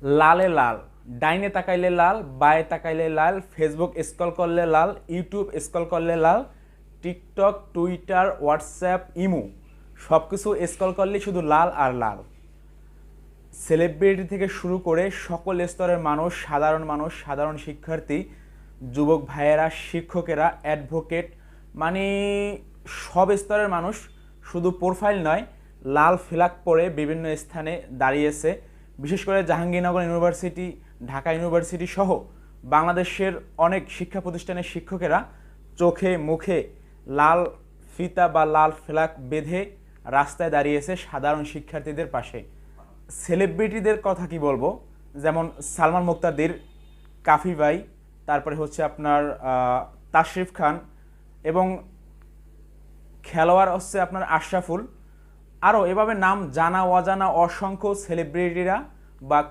লালে লাল, ডাইনে তাকাইলে লাল, বায়ে তাকাইলে লাল, ফেসবুক স্ক্রল করলে লাল, ইউটিউব স্ক্রল করলে লাল, টিকটক, টুইটার, হোয়াটসঅ্যাপ, ইমো সব কিছু স্ক্রল করলে শুধু লাল আর লাল। সেলিব্রিটি থেকে শুরু করে সকল স্তরের মানুষ, সাধারণ শিক্ষার্থী, যুবক ভাইয়েরা, শিক্ষকেরা, অ্যাডভোকেট, মানে সব স্তরের মানুষ শুধু প্রোফাইল নয়, লাল ফ্ল্যাগ পরে বিভিন্ন স্থানে দাঁড়িয়েছে। বিশেষ করে জাহাঙ্গীরনগর ইউনিভার্সিটি, ঢাকা ইউনিভার্সিটি সহ বাংলাদেশের অনেক শিক্ষা প্রতিষ্ঠানের শিক্ষকেরা চোখে মুখে লাল ফিতা বা লাল ফ্ল্যাগ বেঁধে রাস্তায় দাঁড়িয়েছে সাধারণ শিক্ষার্থীদের পাশে। সেলিব্রিটিদের কথা কি বলবো, যেমন সালমান মুক্তাদির, কাফি ভাই, তারপরে হচ্ছে আপনার তাশরিফ খান, এবং খেলোয়াড় হচ্ছে আপনার আশরাফুল, আরও এভাবে নাম জানা অজানা অসংখ্য সেলিব্রিটিরা বা